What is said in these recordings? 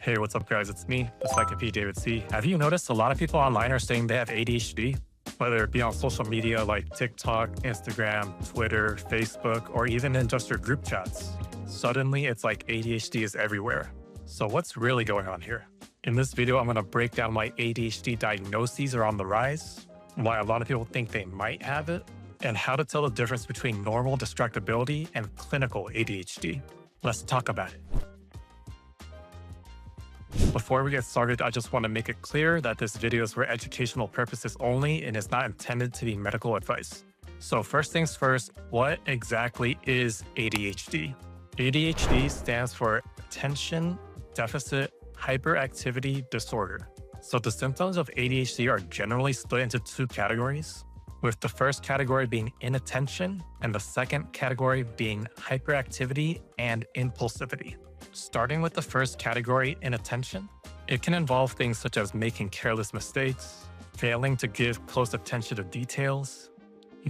Hey, what's up, guys? It's me, ThePsychNPDavidC. Have you noticed a lot of people online are saying they have ADHD? Whether it be on social media like TikTok, Instagram, Twitter, Facebook, or even in just your group chats. Suddenly, it's like ADHD is everywhere. So what's really going on here? In this video, I'm going to break down why ADHD diagnoses are on the rise, why a lot of people think they might have it, and how to tell the difference between normal distractibility and clinical ADHD. Let's talk about it. Before we get started, I just want to make it clear that this video is for educational purposes only and is not intended to be medical advice. So first things first, what exactly is ADHD? ADHD stands for Attention Deficit Hyperactivity Disorder. So the symptoms of ADHD are generally split into two categories, with the first category being inattention and the second category being hyperactivity and impulsivity. Starting with the first category, inattention, it can involve things such as making careless mistakes, failing to give close attention to details,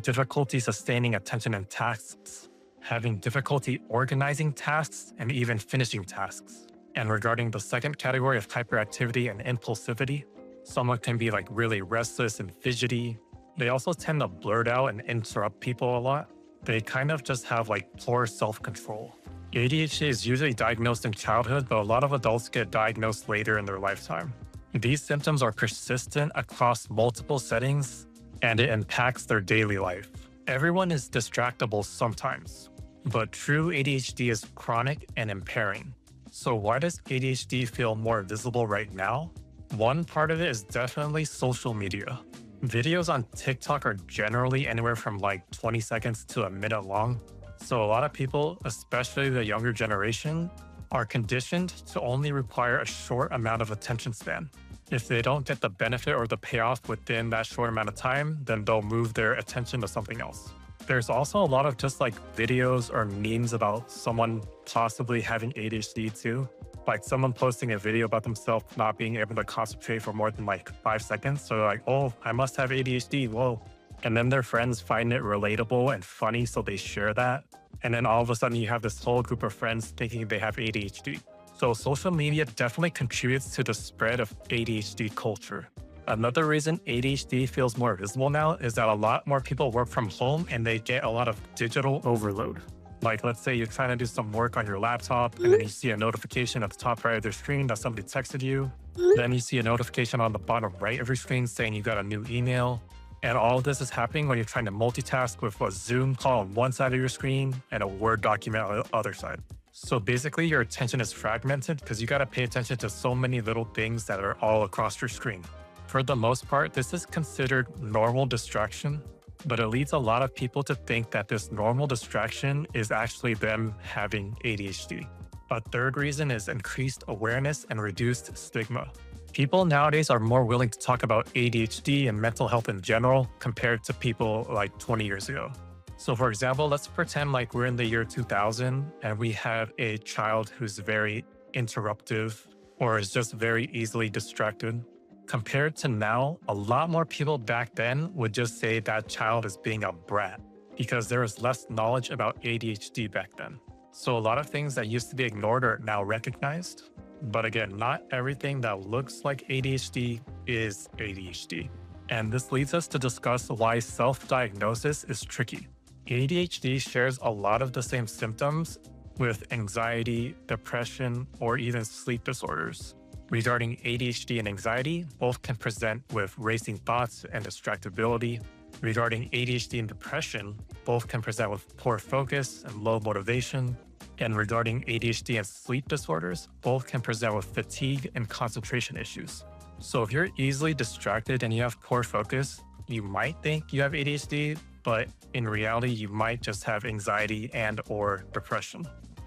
difficulty sustaining attention in tasks, having difficulty organizing tasks, and even finishing tasks. And regarding the second category of hyperactivity and impulsivity, someone can be like really restless and fidgety. They also tend to blurt out and interrupt people a lot. They kind of just have like poor self-control. ADHD is usually diagnosed in childhood, but a lot of adults get diagnosed later in their lifetime. These symptoms are persistent across multiple settings, and it impacts their daily life. Everyone is distractible sometimes, but true ADHD is chronic and impairing. So why does ADHD feel more visible right now? One part of it is definitely social media. Videos on TikTok are generally anywhere from like 20 seconds to a minute long. So a lot of people, especially the younger generation, are conditioned to only require a short amount of attention span. If they don't get the benefit or the payoff within that short amount of time, then they'll move their attention to something else. There's also a lot of just like videos or memes about someone possibly having ADHD too. Like someone posting a video about themselves not being able to concentrate for more than like 5 seconds. So they're like, oh, I must have ADHD, whoa. And then their friends find it relatable and funny, so they share that. And then all of a sudden you have this whole group of friends thinking they have ADHD. So social media definitely contributes to the spread of ADHD culture. Another reason ADHD feels more visible now is that a lot more people work from home and they get a lot of digital overload. Like let's say you're trying to do some work on your laptop and then you see a notification at the top right of your screen that somebody texted you. Then you see a notification on the bottom right of your screen saying you got a new email. And all of this is happening when you're trying to multitask with a Zoom call on one side of your screen and a Word document on the other side. So basically your attention is fragmented because you got to pay attention to so many little things that are all across your screen. For the most part, this is considered normal distraction, but it leads a lot of people to think that this normal distraction is actually them having ADHD. A third reason is increased awareness and reduced stigma. People nowadays are more willing to talk about ADHD and mental health in general compared to people like 20 years ago. So for example, let's pretend like we're in the year 2000 and we have a child who's very interruptive or is just very easily distracted. Compared to now, a lot more people back then would just say that child is being a brat because there was less knowledge about ADHD back then. So a lot of things that used to be ignored are now recognized. But again, not everything that looks like ADHD is ADHD. And this leads us to discuss why self-diagnosis is tricky. ADHD shares a lot of the same symptoms with anxiety, depression, or even sleep disorders. Regarding ADHD and anxiety, both can present with racing thoughts and distractibility. Regarding ADHD and depression, both can present with poor focus and low motivation. And regarding ADHD and sleep disorders, both can present with fatigue and concentration issues. So if you're easily distracted and you have poor focus, you might think you have ADHD, but in reality, you might just have anxiety and/or depression.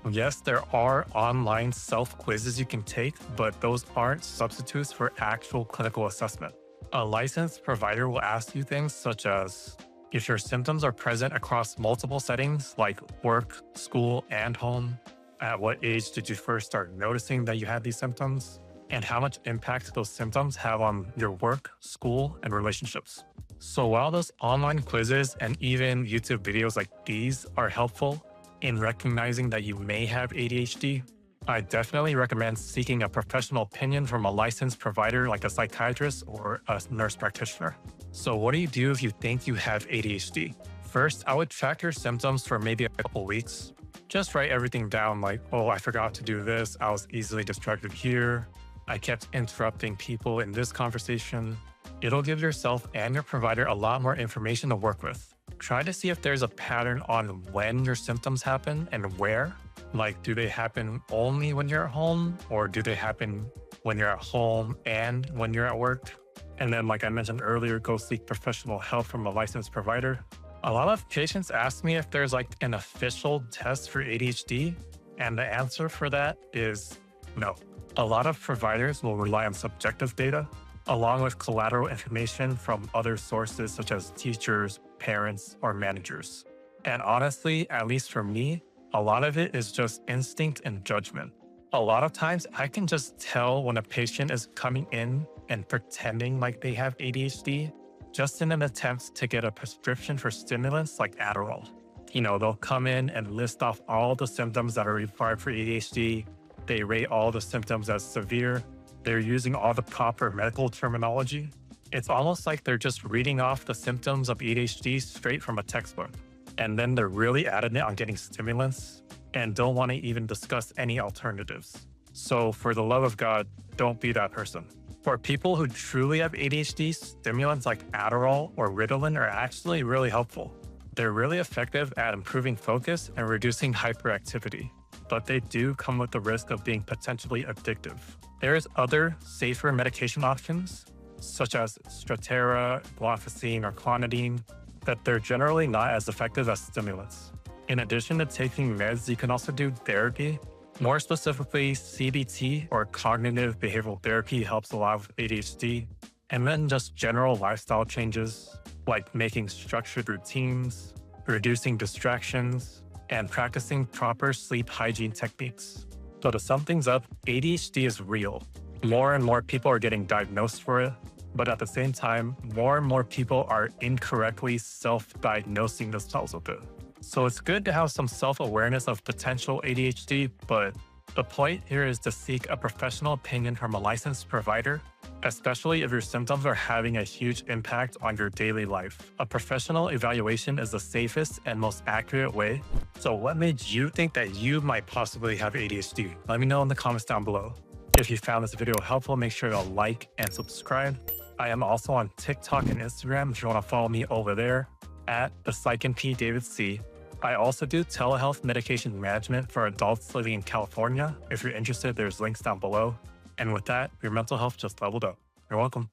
Yes, there are online self-quizzes you can take, but those aren't substitutes for actual clinical assessment. A licensed provider will ask you things such as, if your symptoms are present across multiple settings like work, school, and home, at what age did you first start noticing that you had these symptoms, and how much impact those symptoms have on your work, school, and relationships. So while those online quizzes and even YouTube videos like these are helpful in recognizing that you may have ADHD, I definitely recommend seeking a professional opinion from a licensed provider like a psychiatrist or a nurse practitioner. So what do you do if you think you have ADHD? First, I would track your symptoms for maybe a couple weeks. Just write everything down like, oh, I forgot to do this. I was easily distracted here. I kept interrupting people in this conversation. It'll give yourself and your provider a lot more information to work with. Try to see if there's a pattern on when your symptoms happen and where. Like, do they happen only when you're at home, or do they happen when you're at home and when you're at work? And then, like I mentioned earlier, go seek professional help from a licensed provider. A lot of patients ask me if there's like an official test for ADHD, and the answer for that is no. A lot of providers will rely on subjective data, along with collateral information from other sources such as teachers, parents, or managers. And honestly, at least for me, a lot of it is just instinct and judgment. A lot of times I can just tell when a patient is coming in and pretending like they have ADHD, just in an attempt to get a prescription for stimulants like Adderall. They'll come in and list off all the symptoms that are required for ADHD. They rate all the symptoms as severe. They're using all the proper medical terminology. It's almost like they're just reading off the symptoms of ADHD straight from a textbook. And then they're really adamant on getting stimulants and don't want to even discuss any alternatives. So for the love of God, don't be that person. For people who truly have ADHD, stimulants like Adderall or Ritalin are actually really helpful. They're really effective at improving focus and reducing hyperactivity, but they do come with the risk of being potentially addictive. There's other safer medication options, such as Strattera, guanfacine, or clonidine, but they're generally not as effective as stimulants. In addition to taking meds, you can also do therapy. More specifically, CBT or cognitive behavioral therapy helps a lot with ADHD. And then just general lifestyle changes, like making structured routines, reducing distractions, and practicing proper sleep hygiene techniques. So to sum things up, ADHD is real. More and more people are getting diagnosed for it, but at the same time, more and more people are incorrectly self-diagnosing themselves with it. So it's good to have some self-awareness of potential ADHD, but the point here is to seek a professional opinion from a licensed provider, especially if your symptoms are having a huge impact on your daily life. A professional evaluation is the safest and most accurate way. So what made you think that you might possibly have ADHD? Let me know in the comments down below. If you found this video helpful, make sure to like and subscribe. I am also on TikTok and Instagram if you want to follow me over there at ThePsychNPDavidC. I also do telehealth medication management for adults living in California. If you're interested, there's links down below. And with that, your mental health just leveled up. You're welcome.